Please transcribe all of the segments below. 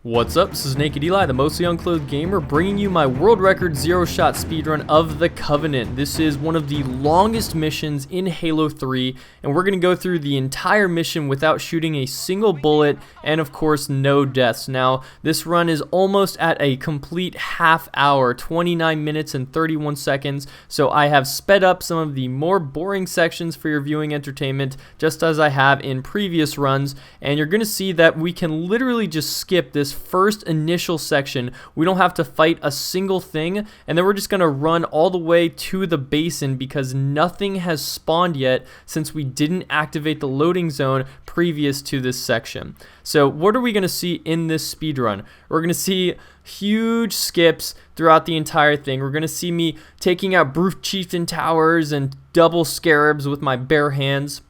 What's up, this is Nak3d Eli, the mostly unclothed gamer, bringing you my world record zero-shot speedrun of the Covenant. This is one of the longest missions in Halo 3, and we're going to go through the entire mission without shooting a single bullet, and of course, no deaths. Now, this run is almost at a complete half hour, 29 minutes and 31 seconds, so I have sped up some of the more boring sections for your viewing entertainment, just as I have in previous runs, and you're going to see that we can literally just skip this first initial section. We don't have to fight a single thing, and then we're just gonna run all the way to the basin because nothing has spawned yet since we didn't activate the loading zone previous to this section. So what are we gonna see in this speed run? We're gonna see huge skips throughout the entire thing. We're gonna see me taking out brute chieftain towers and double scarabs with my bare hands.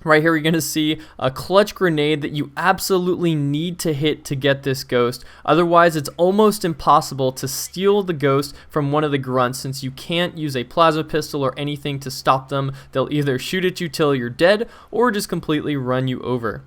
Right here, you're going to see a clutch grenade that you absolutely need to hit to get this ghost. Otherwise, it's almost impossible to steal the ghost from one of the grunts since you can't use a plasma pistol or anything to stop them. They'll either shoot at you till you're dead or just completely run you over.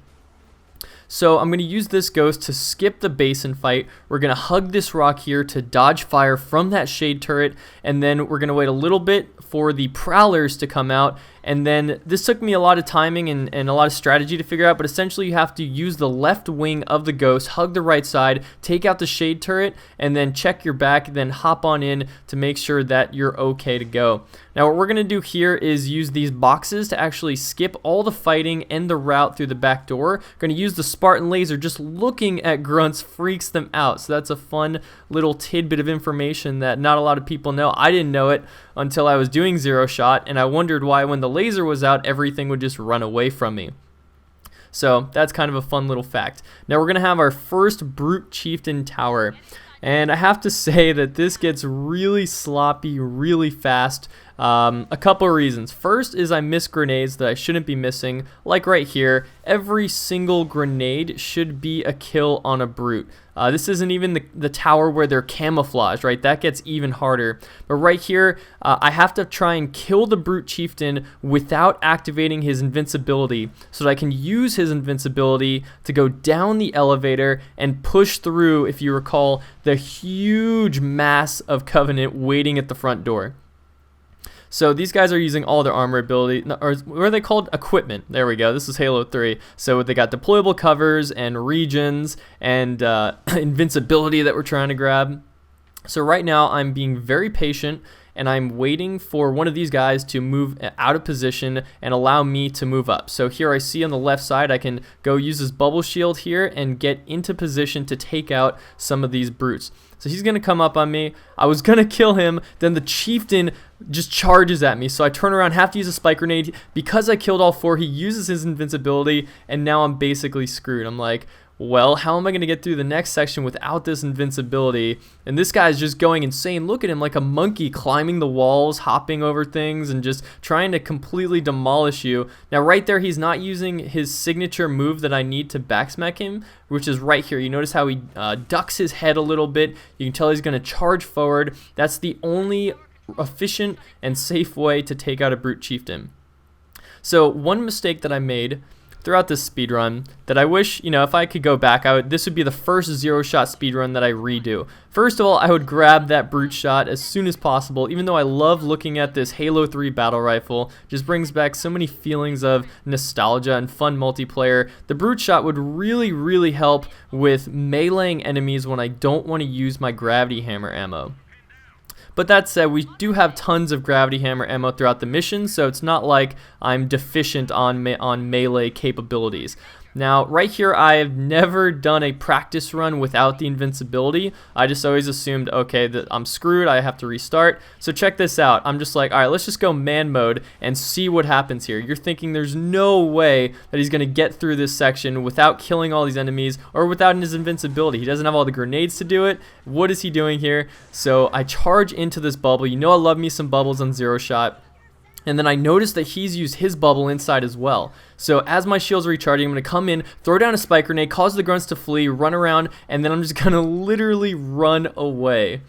So I'm going to use this ghost to skip the basin fight. We're going to hug this rock here to dodge fire from that shade turret, and then we're going to wait a little bit for the prowlers to come out. And then this took me a lot of timing and a lot of strategy to figure out, but essentially you have to use the left wing of the ghost, hug the right side, take out the shade turret, and then check your back, then hop on in to make sure that you're okay to go. Now what we're going to do here is use these boxes to actually skip all the fighting and the route through the back door. Going to use the Spartan laser. Just looking at grunts freaks them out, so that's a fun little tidbit of information that not a lot of people know. I didn't know it until I was doing zero shot, and I wondered why when the laser was out everything would just run away from me. So that's kind of a fun little fact. Now we're gonna have our first brute chieftain tower, and I have to say that this gets really sloppy really fast. A couple of reasons. First is I miss grenades that I shouldn't be missing, like right here. Every single grenade should be a kill on a brute. This isn't even the tower where they're camouflaged, right? That gets even harder. But right here, I have to try and kill the brute chieftain without activating his invincibility, so that I can use his invincibility to go down the elevator and push through, if you recall, the huge mass of Covenant waiting at the front door. So these guys are using all their armor ability, or what are they called? Equipment. There we go. This is Halo 3. So they got deployable covers and regions and invincibility that we're trying to grab. So right now I'm being very patient, and I'm waiting for one of these guys to move out of position and allow me to move up. So here I see on the left side I can go use this bubble shield here and get into position to take out some of these brutes. So he's going to come up on me. I was going to kill him, then the chieftain just charges at me. So I turn around, have to use a spike grenade. Because I killed all four, he uses his invincibility, and now I'm basically screwed. I'm like, well, how am I going to get through the next section without this invincibility? And this guy's just going insane. Look at him, like a monkey climbing the walls, hopping over things, and just trying to completely demolish you. Now right there, he's not using his signature move that I need to backsmack him, which is right here. You notice how he ducks his head a little bit. You can tell he's going to charge forward. That's the only efficient and safe way to take out a brute chieftain. So one mistake that I made throughout this speedrun that I wish, if I could go back, this would be the first zero-shot speedrun that I redo. First of all, I would grab that brute shot as soon as possible, even though I love looking at this Halo 3 battle rifle. Just brings back so many feelings of nostalgia and fun multiplayer. The brute shot would really, really help with meleeing enemies when I don't want to use my gravity hammer ammo. But that said, we do have tons of gravity hammer ammo throughout the mission, so it's not like I'm deficient on melee capabilities. Now, right here, I have never done a practice run without the invincibility. I just always assumed, okay, that I'm screwed, I have to restart. So check this out. I'm just like, all right, let's just go man mode and see what happens here. You're thinking there's no way that he's going to get through this section without killing all these enemies or without his invincibility. He doesn't have all the grenades to do it. What is he doing here? So I charge into this bubble. You know I love me some bubbles on zero shot. And then I noticed that he's used his bubble inside as well. So as my shield's recharging, I'm going to come in, throw down a spike grenade, cause the grunts to flee, run around, and then I'm just going to literally run away.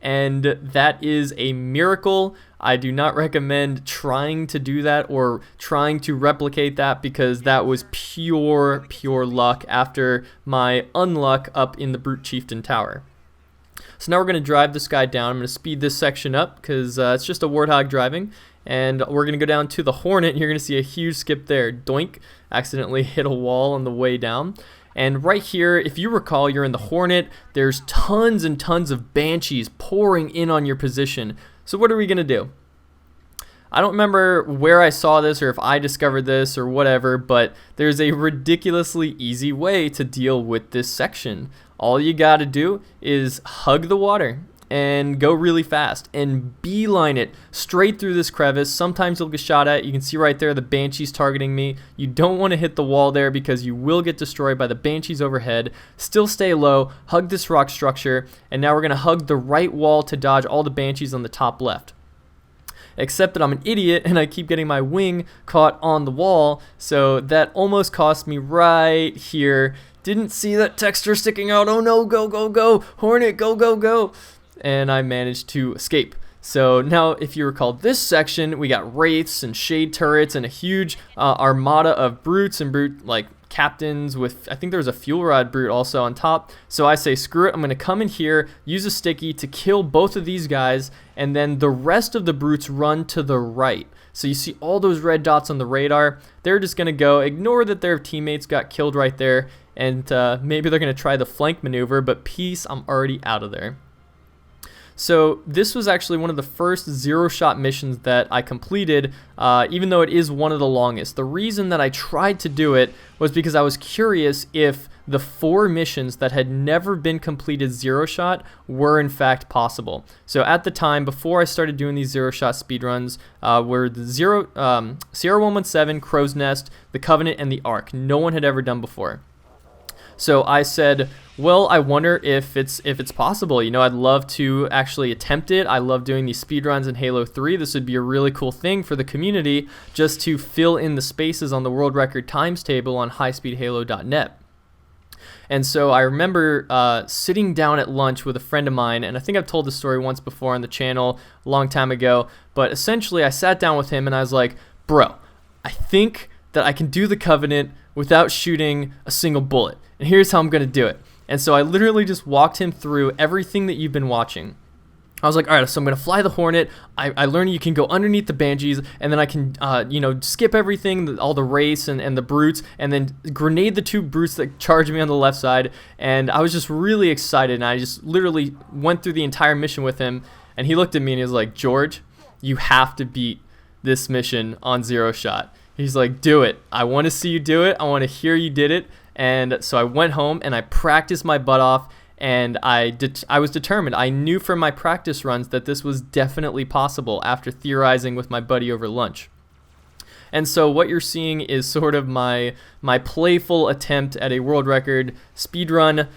And that is a miracle. I do not recommend trying to do that or trying to replicate that, because that was pure luck after my unluck up in the Brute Chieftain Tower. So now we're going to drive this guy down. I'm going to speed this section up because it's just a Warthog driving. And we're going to go down to the Hornet, and you're going to see a huge skip there. Doink, accidentally hit a wall on the way down. And right here, if you recall, you're in the Hornet. There's tons and tons of Banshees pouring in on your position. So what are we going to do? I don't remember where I saw this or if I discovered this or whatever, but there's a ridiculously easy way to deal with this section. All you got to do is hug the water and go really fast and beeline it straight through this crevice. Sometimes you'll get shot at. You can see right there the Banshee's targeting me. You don't want to hit the wall there because you will get destroyed by the Banshees overhead. Still stay low, hug this rock structure, and now we're going to hug the right wall to dodge all the Banshees on the top left. Except that I'm an idiot and I keep getting my wing caught on the wall, so that almost cost me right here. Didn't see that texture sticking out. Oh no, go, go, go. Hornet, go, go, go. And I managed to escape. So now, if you recall this section, we got wraiths and shade turrets and a huge armada of brutes and brute like captains with, I think there was a fuel rod brute also on top. So I say screw it, I'm going to come in here, use a sticky to kill both of these guys, and then the rest of the brutes run to the right. So you see all those red dots on the radar. They're just going to go ignore that their teammates got killed right there, and maybe they're going to try the flank maneuver, but peace, I'm already out of there. So this was actually one of the first zero-shot missions that I completed, even though it is one of the longest. The reason that I tried to do it was because I was curious if the 4 missions that had never been completed zero-shot were in fact possible. So at the time, before I started doing these zero-shot speedruns, were the Sierra 117, Crow's Nest, the Covenant, and the Ark. No one had ever done before. So I said, well, I wonder if it's possible. You know, I'd love to actually attempt it. I love doing these speedruns in Halo 3. This would be a really cool thing for the community, just to fill in the spaces on the world record times table on highspeedhalo.net. And so I remember sitting down at lunch with a friend of mine, and I think I've told this story once before on the channel a long time ago, but essentially I sat down with him and I was like, bro, I think that I can do the Covenant without shooting a single bullet. And here's how I'm going to do it. And so I literally just walked him through everything that you've been watching. I was like, all right, so I'm going to fly the Hornet. I learned you can go underneath the Banshees, and then I can, skip everything, all the wraiths and the brutes, and then grenade the 2 brutes that charge me on the left side. And I was just really excited, and I just literally went through the entire mission with him. And he looked at me and he was like, George, you have to beat this mission on zero shot. He's like, do it. I want to see you do it. I want to hear you did it. And so I went home and I practiced my butt off, and I was determined. I knew from my practice runs that this was definitely possible after theorizing with my buddy over lunch. And so what you're seeing is sort of my playful attempt at a world record speedrun.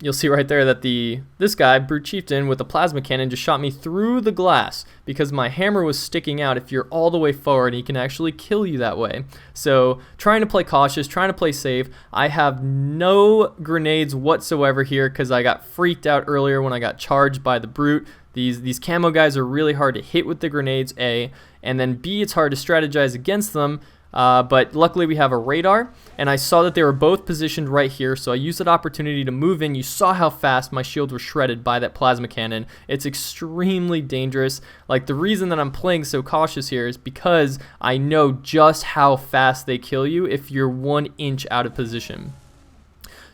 You'll see right there that this guy, Brute Chieftain, with a plasma cannon just shot me through the glass because my hammer was sticking out. If you're all the way forward, he can actually kill you that way. So trying to play cautious, trying to play safe. I have no grenades whatsoever here because I got freaked out earlier when I got charged by the Brute. These camo guys are really hard to hit with the grenades, A, and then B, it's hard to strategize against them. But luckily we have a radar, and I saw that they were both positioned right here, so I used that opportunity to move in. You saw how fast my shields were shredded by that plasma cannon. It's extremely dangerous. Like, the reason that I'm playing so cautious here is because I know just how fast they kill you if you're 1 inch out of position.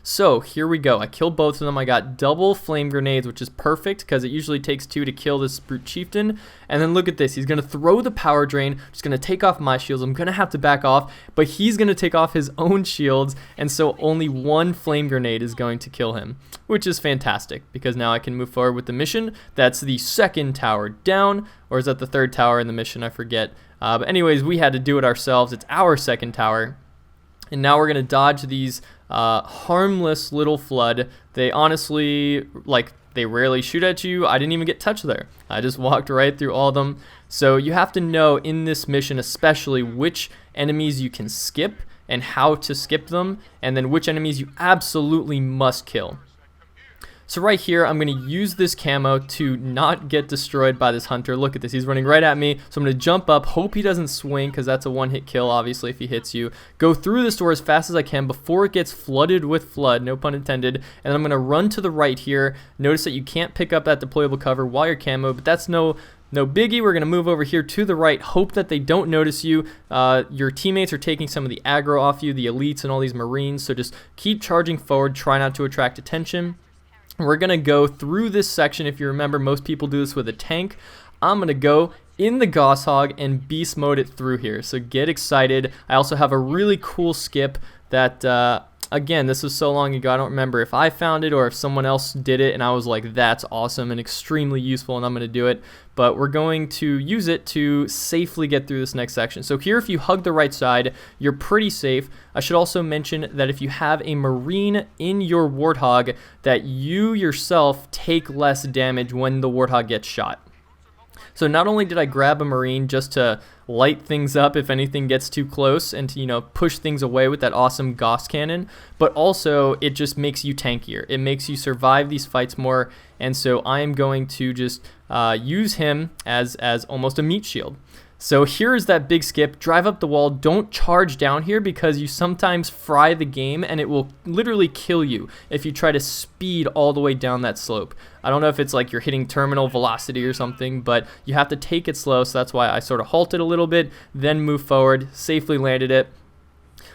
So here we go. I killed both of them. I got double flame grenades, which is perfect because it usually takes 2 to kill this Brute Chieftain. And then look at this. He's going to throw the power drain. Just going to take off my shields. I'm going to have to back off, but he's going to take off his own shields. And so only 1 flame grenade is going to kill him, which is fantastic because now I can move forward with the mission. That's the 2nd tower down, or is that the 3rd tower in the mission? I forget. But anyways, we had to do it ourselves. It's our 2nd tower. And now we're going to dodge these harmless little flood. They honestly, they rarely shoot at you. I didn't even get touched there. I just walked right through all of them. So you have to know in this mission especially which enemies you can skip and how to skip them, and then which enemies you absolutely must kill. So right here, I'm going to use this camo to not get destroyed by this hunter. Look at this. He's running right at me. So I'm going to jump up, hope he doesn't swing because that's a one-hit kill, obviously, if he hits you. Go through this door as fast as I can before it gets flooded with flood, no pun intended. And I'm going to run to the right here. Notice that you can't pick up that deployable cover while you're camo, but that's no biggie. We're going to move over here to the right, hope that they don't notice you. Your teammates are taking some of the aggro off you, the elites and all these marines, so just keep charging forward, try not to attract attention. We're going to go through this section. If you remember, most people do this with a tank. I'm going to go in the Gosshog and beast mode it through here, so get excited. I also have a really cool skip that again, this was so long ago, I don't remember if I found it or if someone else did it, and I was like, that's awesome and extremely useful, and I'm going to do it. But we're going to use it to safely get through this next section. So here, if you hug the right side, you're pretty safe. I should also mention that if you have a Marine in your Warthog, that you yourself take less damage when the Warthog gets shot. So not only did I grab a Marine just to light things up if anything gets too close and to, you know, push things away with that awesome Gauss cannon, but also it just makes you tankier. It makes you survive these fights more, and so I am going to just use him as almost a meat shield. So here is that big skip. Drive up the wall. Don't charge down here because you sometimes fry the game and it will literally kill you if you try to speed all the way down that slope. I don't know if it's like you're hitting terminal velocity or something, but you have to take it slow, so that's why I sort of halted a little bit, then move forward, safely landed it.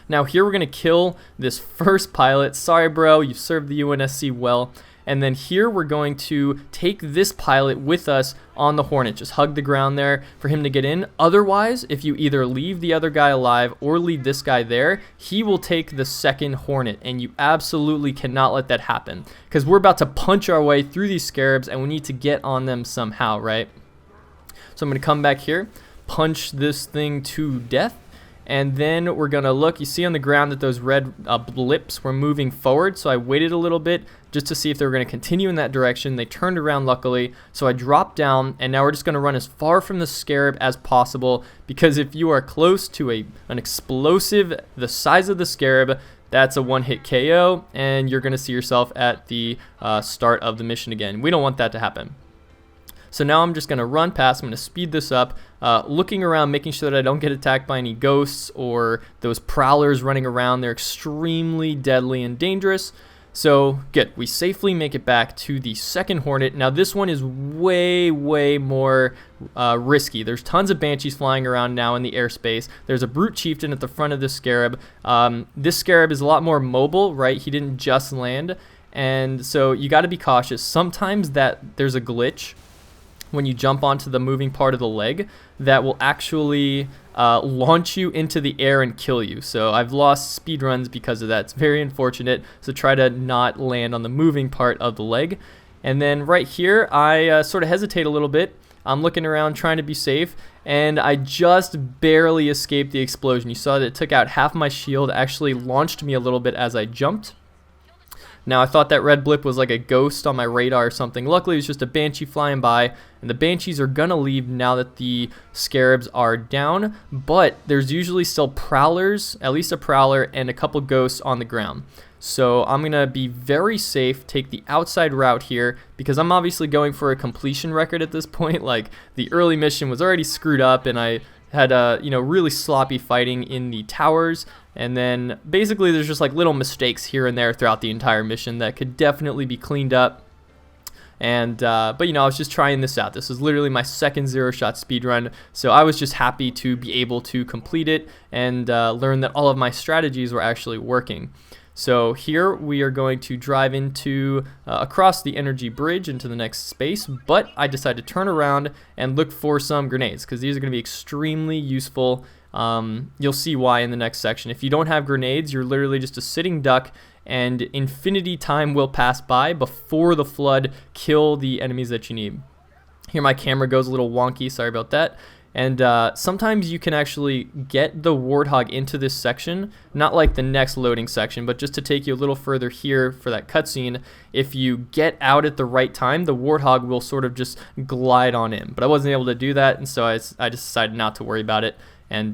Now here we're going to kill this first pilot. Sorry bro, you've served the UNSC well. And then here we're going to take this pilot with us on the Hornet. Just hug the ground there for him to get in. Otherwise, if you either leave the other guy alive or leave this guy there, he will take the second Hornet. And you absolutely cannot let that happen, because we're about to punch our way through these Scarabs and we need to get on them somehow, right? So I'm going to come back here, punch this thing to death. And then we're going to look. You see on the ground that those red blips were moving forward, so I waited a little bit just to see if they were going to continue in that direction. They turned around, luckily, so I dropped down, and now we're just going to run as far from the Scarab as possible, because if you are close to an explosive the size of the Scarab, that's a one-hit KO, and you're going to see yourself at the start of the mission again. We don't want that to happen. So now I'm just going to run past. I'm going to speed this up, looking around, making sure that I don't get attacked by any ghosts or those prowlers running around. They're extremely deadly and dangerous. So good. We safely make it back to the second Hornet. Now this one is way more risky. There's tons of Banshees flying around now in the airspace. There's a Brute Chieftain at the front of this Scarab. This Scarab is a lot more mobile, right? He didn't just land. And so you got to be cautious. Sometimes there's a glitch when you jump onto the moving part of the leg that will actually launch you into the air and kill you. So I've lost speedruns because of that. It's very unfortunate. So try to not land on the moving part of the leg. And then right here, I sort of hesitate a little bit. I'm looking around trying to be safe, and I just barely escaped the explosion. You saw that it took out half my shield, actually launched me a little bit as I jumped. Now, I thought that red blip was like a ghost on my radar or something. Luckily, it was just a Banshee flying by, and the Banshees are going to leave now that the Scarabs are down, but there's usually still prowlers, at least a prowler, and a couple ghosts on the ground. So I'm going to be very safe, take the outside route here, because I'm obviously going for a completion record at this point. Like, the early mission was already screwed up, and I had really sloppy fighting in the towers, and then basically there's just like little mistakes here and there throughout the entire mission that could definitely be cleaned up. And but I was just trying this out. This was literally my second zero-shot speedrun, so I was just happy to be able to complete it and learn that all of my strategies were actually working. So here we are going to drive into across the energy bridge into the next space, but I decided to turn around and look for some grenades, because these are going to be extremely useful. You'll see why in the next section. If you don't have grenades, you're literally just a sitting duck, and infinity time will pass by before the flood kill the enemies that you need. Here my camera goes a little wonky, sorry about that. And sometimes you can actually get the Warthog into this section, not like the next loading section, but just to take you a little further here for that cutscene. If you get out at the right time, the Warthog will sort of just glide on in. But I wasn't able to do that, and so I just decided not to worry about it and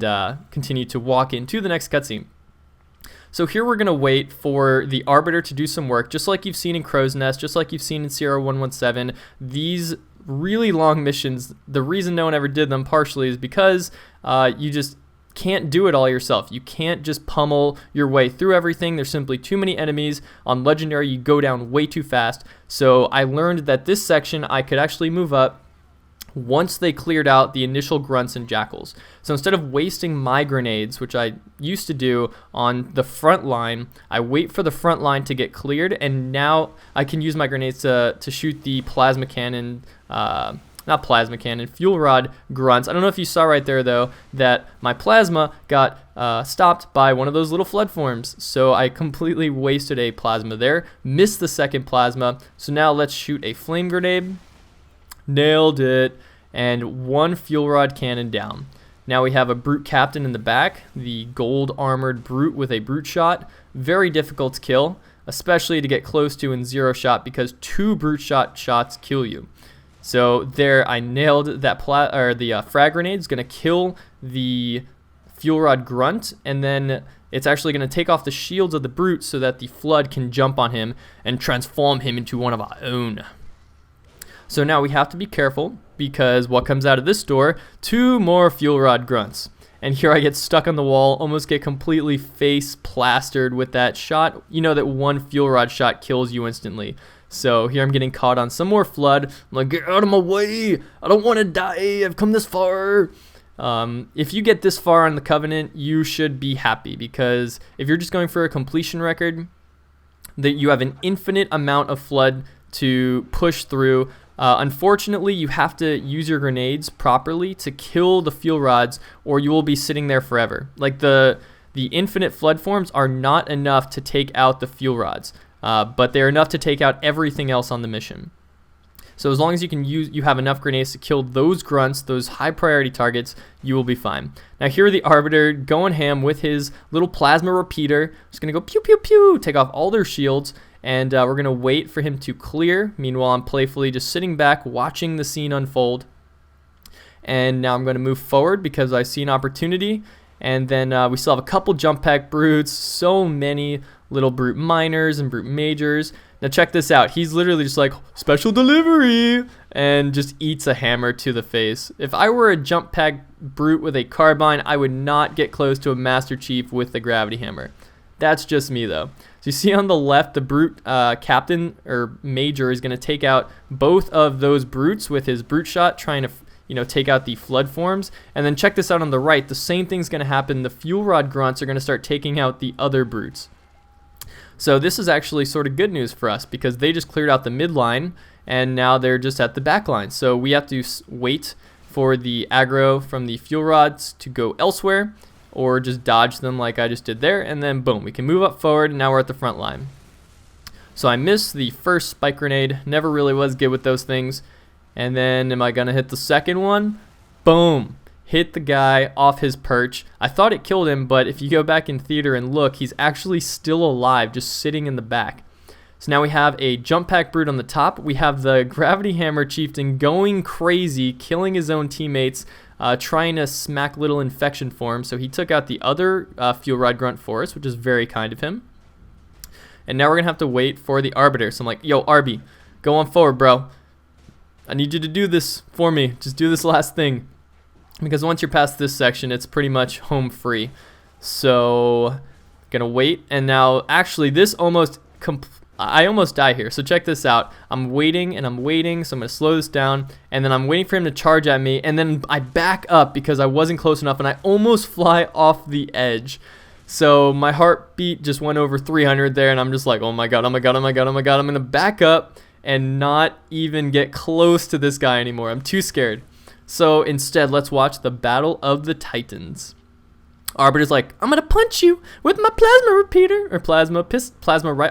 continue to walk into the next cutscene. So here we're going to wait for the Arbiter to do some work, just like you've seen in Crow's Nest, just like you've seen in Sierra 117. These really long missions, the reason no one ever did them partially is because you just can't do it all yourself. You can't just pummel your way through everything. There's simply too many enemies. On Legendary, you go down way too fast. So I learned that this section I could actually move up once they cleared out the initial grunts and jackals. So instead of wasting my grenades, which I used to do on the front line, I wait for the front line to get cleared, and now I can use my grenades to shoot the plasma cannon, not plasma cannon, fuel rod grunts. I don't know if you saw right there though that my plasma got stopped by one of those little flood forms, so I completely wasted a plasma there, missed the second plasma. So now let's shoot a flame grenade. Nailed it, and one fuel rod cannon down. Now we have a brute captain in the back, the gold armored brute with a brute shot. Very difficult to kill, especially to get close to in zero shot, because 2 brute shots kill you. So there, I nailed that the frag grenade is going to kill the fuel rod grunt, and then it's actually going to take off the shields of the brute so that the flood can jump on him and transform him into one of our own. So now we have to be careful, because what comes out of this door? 2 more fuel rod grunts. And here I get stuck on the wall, almost get completely face plastered with that shot. You know that 1 fuel rod shot kills you instantly. So here I'm getting caught on some more flood. I'm like, get out of my way. I don't want to die. I've come this far. If you get this far on the Covenant, you should be happy, because if you're just going for a completion record, that you have an infinite amount of flood to push through. Unfortunately, you have to use your grenades properly to kill the fuel rods, or you will be sitting there forever. Like the infinite flood forms are not enough to take out the fuel rods, but they're enough to take out everything else on the mission. So as long as you have enough grenades to kill those grunts, those high priority targets, you will be fine. Now here the Arbiter going ham with his little plasma repeater. Just gonna go pew pew pew, take off all their shields. And we're going to wait for him to clear. Meanwhile, I'm playfully just sitting back, watching the scene unfold. And now I'm going to move forward because I see an opportunity. And then we still have a couple jump pack brutes, so many little brute minors and brute majors. Now check this out. He's literally just like, special delivery, and just eats a hammer to the face. If I were a jump pack brute with a carbine, I would not get close to a Master Chief with the gravity hammer. That's just me though. So you see on the left, the brute captain or major is going to take out both of those brutes with his brute shot, trying to take out the flood forms. And then check this out on the right. The same thing's going to happen. The fuel rod grunts are going to start taking out the other brutes. So this is actually sort of good news for us, because they just cleared out the midline and now they're just at the back line. So we have to wait for the aggro from the fuel rods to go elsewhere, or just dodge them like I just did there, and then boom, we can move up forward, and now we're at the front line. So I missed the first spike grenade, never really was good with those things, and then am I gonna hit the second one? Boom, hit the guy off his perch. I thought it killed him, but if you go back in theater and look, he's actually still alive, just sitting in the back. So now we have a jump pack brute on the top. We have the gravity hammer chieftain going crazy, killing his own teammates, trying to smack little infection forms. So he took out the other fuel rod grunt for us, which is very kind of him. And now we're going to have to wait for the Arbiter. So I'm like, yo, Arby, go on forward, bro. I need you to do this for me. Just do this last thing. Because once you're past this section, it's pretty much home free. So, going to wait. And now, actually, this I almost die here. So check this out. I'm waiting and I'm waiting. So I'm going to slow this down. And then I'm waiting for him to charge at me. And then I back up because I wasn't close enough. And I almost fly off the edge. So my heartbeat just went over 300 there. And I'm just like, oh my God, oh my God, oh my God, oh my God. I'm going to back up and not even get close to this guy anymore. I'm too scared. So instead, let's watch the Battle of the Titans. Arbiter's like, I'm gonna punch you with my plasma repeater, or plasma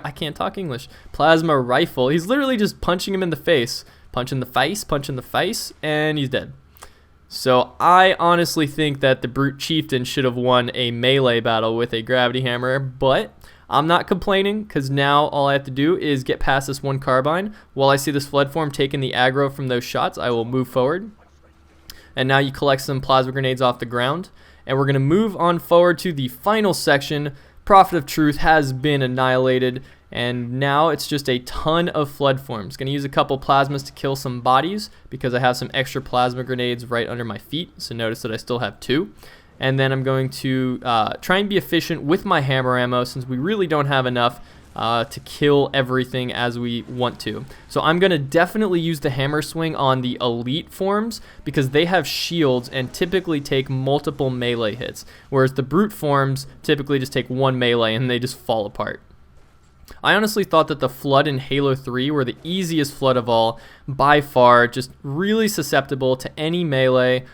I can't talk English. Plasma rifle. He's literally just punching him in the face. Punch in the face, and he's dead. So I honestly think that the brute chieftain should have won a melee battle with a gravity hammer, but I'm not complaining, because now all I have to do is get past this one carbine. While I see this flood form taking the aggro from those shots, I will move forward. And now you collect some plasma grenades off the ground. And we're going to move on forward to the final section, Prophet of Truth has been annihilated, and now it's just a ton of flood forms. Gonna use a couple plasmas to kill some bodies because I have some extra plasma grenades right under my feet, so notice that I still have 2. And then I'm going to try and be efficient with my hammer ammo since we really don't have enough to kill everything as we want to. So I'm going to definitely use the hammer swing on the elite forms because they have shields and typically take multiple melee hits, whereas the brute forms typically just take 1 melee and they just fall apart. I honestly thought that the flood in Halo 3 were the easiest flood of all by far, just really susceptible to any melee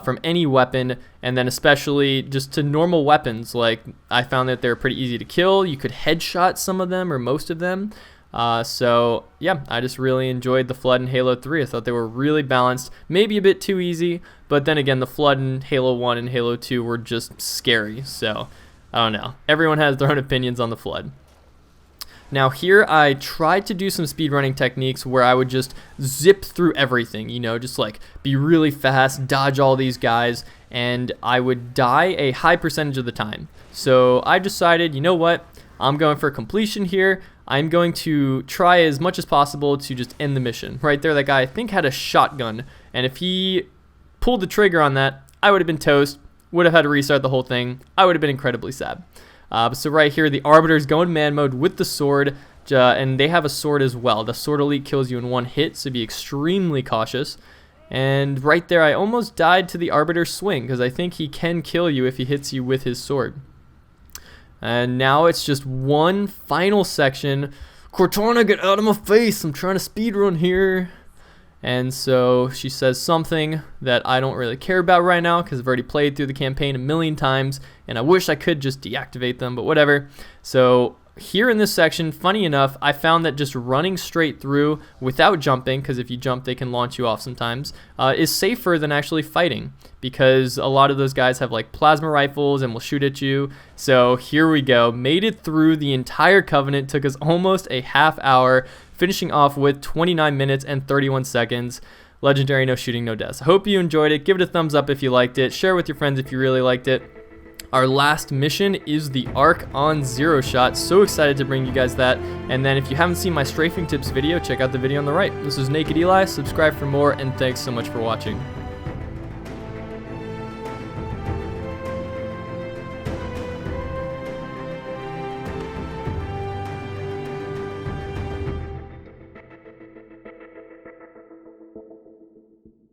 from any weapon, and then especially just to normal weapons. Like, I found that they're pretty easy to kill. You could headshot some of them or most of them. So yeah, I just really enjoyed the flood in Halo 3. I thought they were really balanced, maybe a bit too easy, but then again, the flood in Halo 1 and Halo 2 were just scary. So I don't know. Everyone has their own opinions on the flood. Now here I tried to do some speedrunning techniques where I would just zip through everything, you know, just like be really fast, dodge all these guys, and I would die a high percentage of the time. So I decided, you know what, I'm going for completion here. I'm going to try as much as possible to just end the mission. Right there, that guy I think had a shotgun, and if he pulled the trigger on that, I would have been toast, would have had to restart the whole thing. I would have been incredibly sad. So right here, the Arbiter's going man mode with the sword, and they have a sword as well. The sword elite kills you in 1 hit, so be extremely cautious. And right there, I almost died to the Arbiter's swing, because I think he can kill you if he hits you with his sword. And now it's just one final section. Cortana, get out of my face! I'm trying to speedrun here. And so she says something that I don't really care about right now because I've already played through the campaign a million times and I wish I could just deactivate them, but whatever. So here in this section, funny enough, I found that just running straight through without jumping, because if you jump they can launch you off sometimes, is safer than actually fighting, because a lot of those guys have like plasma rifles and will shoot at you. So here we go, made it through the entire Covenant, took us almost a half hour, finishing off with 29 minutes and 31 seconds. Legendary, no shooting, no deaths. I hope you enjoyed it. Give it a thumbs up if you liked it. Share with your friends if you really liked it. Our last mission is the Arc on Zero Shot. So excited to bring you guys that. And then if you haven't seen my strafing tips video, check out the video on the right. This is Nak3d Eli. Subscribe for more, and thanks so much for watching.